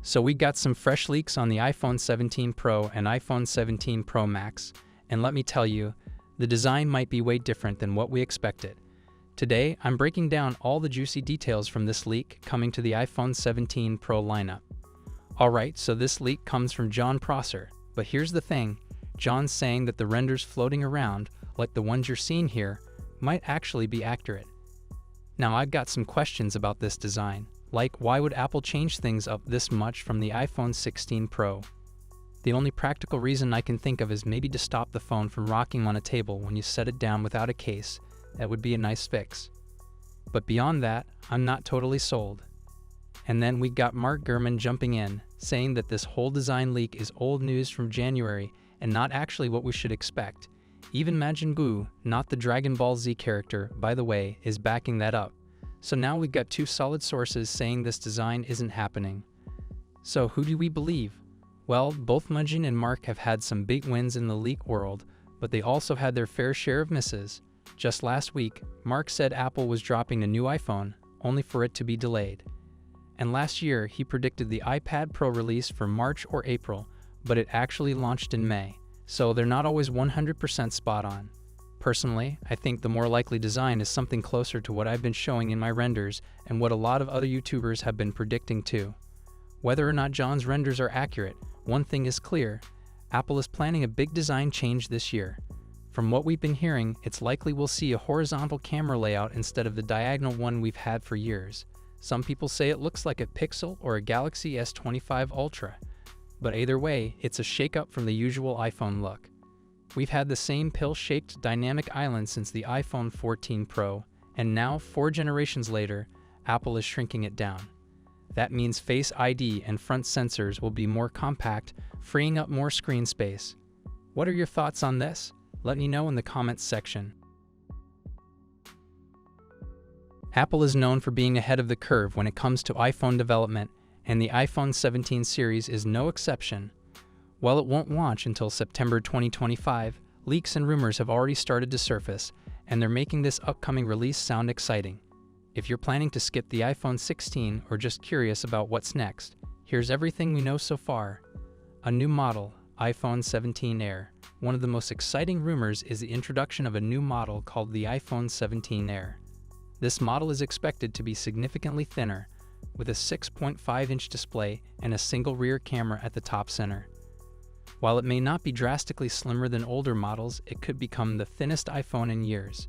So we got some fresh leaks on the iPhone 17 Pro and iPhone 17 Pro Max, and let me tell you, the design might be way different than what we expected. Today, I'm breaking down all the juicy details from this leak coming to the iPhone 17 Pro lineup. Alright, so this leak comes from John Prosser, but here's the thing, John's saying that the renders floating around, like the ones you're seeing here, might actually be accurate. Now I've got some questions about this design, like why would Apple change things up this much from the iPhone 16 Pro? The only practical reason I can think of is maybe to stop the phone from rocking on a table when you set it down without a case. That would be a nice fix. But beyond that, I'm not totally sold. And then we got Mark Gurman jumping in, saying that this whole design leak is old news from January and not actually what we should expect. Even Majin, not the Dragon Ball Z character, by the way, is backing that up. So now we've got two solid sources saying this design isn't happening. So who do we believe? Well, both Majin and Mark have had some big wins in the leak world, but they also had their fair share of misses. Just last week, Mark said Apple was dropping a new iPhone, only for it to be delayed. And last year, he predicted the iPad Pro release for March or April, but it actually launched in May, so they're not always 100% spot on. Personally, I think the more likely design is something closer to what I've been showing in my renders and what a lot of other YouTubers have been predicting too. Whether or not John's renders are accurate, one thing is clear, Apple is planning a big design change this year. From what we've been hearing, it's likely we'll see a horizontal camera layout instead of the diagonal one we've had for years. Some people say it looks like a Pixel or a Galaxy S25 Ultra. But either way, it's a shakeup from the usual iPhone look. We've had the same pill-shaped dynamic island since the iPhone 14 Pro, and now, 4 generations later, Apple is shrinking it down. That means Face ID and front sensors will be more compact, freeing up more screen space. What are your thoughts on this? Let me know in the comments section. Apple is known for being ahead of the curve when it comes to iPhone development, and the iPhone 17 series is no exception. While it won't launch until September 2025, leaks and rumors have already started to surface, and they're making this upcoming release sound exciting. If you're planning to skip the iPhone 16 or just curious about what's next, here's everything we know so far. A new model, iPhone 17 Air. One of the most exciting rumors is the introduction of a new model called the iPhone 17 Air. This model is expected to be significantly thinner, with a 6.5-inch display and a single rear camera at the top center. While it may not be drastically slimmer than older models, it could become the thinnest iPhone in years.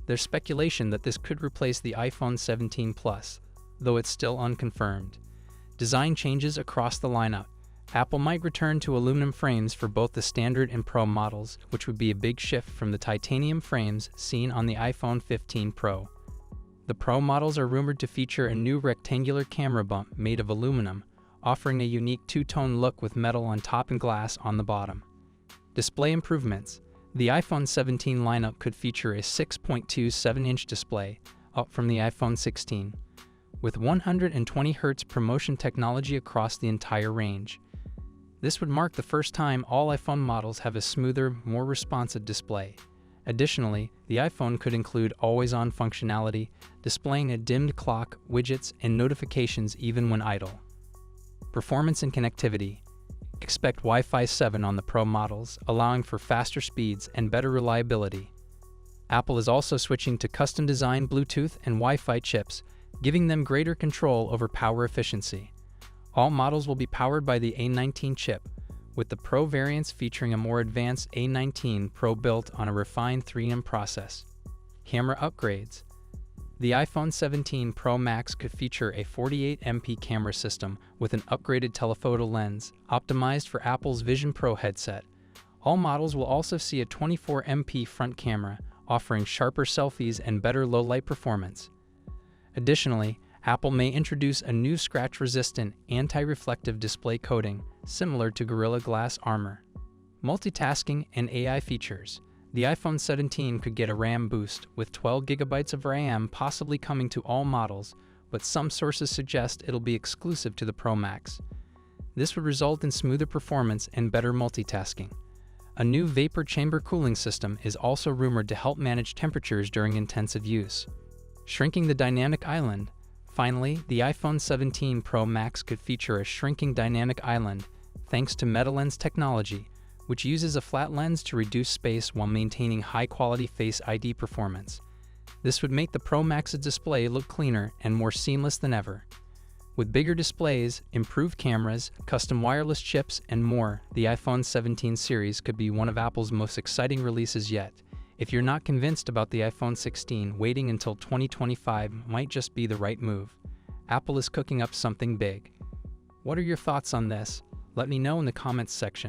There's speculation that this could replace the iPhone 17 Plus, though it's still unconfirmed. Design changes across the lineup. Apple might return to aluminum frames for both the standard and Pro models, which would be a big shift from the titanium frames seen on the iPhone 15 Pro. The Pro models are rumored to feature a new rectangular camera bump made of aluminum, offering a unique two-tone look with metal on top and glass on the bottom. Display improvements. The iPhone 17 lineup could feature a 6.27-inch display, up from the iPhone 16, with 120 Hz ProMotion technology across the entire range. This would mark the first time all iPhone models have a smoother, more responsive display. Additionally, the iPhone could include always-on functionality, displaying a dimmed clock, widgets, and notifications even when idle. Performance and connectivity. Expect Wi-Fi 7 on the Pro models, allowing for faster speeds and better reliability. Apple is also switching to custom-designed Bluetooth and Wi-Fi chips, giving them greater control over power efficiency. All models will be powered by the A19 chip, with the Pro variants featuring a more advanced A19 Pro built on a refined 3nm process. Camera upgrades. The iPhone 17 Pro Max could feature a 48MP camera system with an upgraded telephoto lens, optimized for Apple's Vision Pro headset. All models will also see a 24MP front camera, offering sharper selfies and better low-light performance. Additionally, Apple may introduce a new scratch-resistant, anti-reflective display coating, similar to Gorilla Glass armor. Multitasking and AI features. The iPhone 17 could get a RAM boost, with 12GB of RAM possibly coming to all models, but some sources suggest it'll be exclusive to the Pro Max. This would result in smoother performance and better multitasking. A new vapor chamber cooling system is also rumored to help manage temperatures during intensive use. Shrinking the dynamic island. Finally, the iPhone 17 Pro Max could feature a shrinking dynamic island thanks to MetaLens technology, which uses a flat lens to reduce space while maintaining high-quality Face ID performance. This would make the Pro Max's display look cleaner and more seamless than ever. With bigger displays, improved cameras, custom wireless chips, and more, the iPhone 17 series could be one of Apple's most exciting releases yet. If you're not convinced about the iPhone 16, waiting until 2025 might just be the right move. Apple is cooking up something big. What are your thoughts on this? Let me know in the comments section.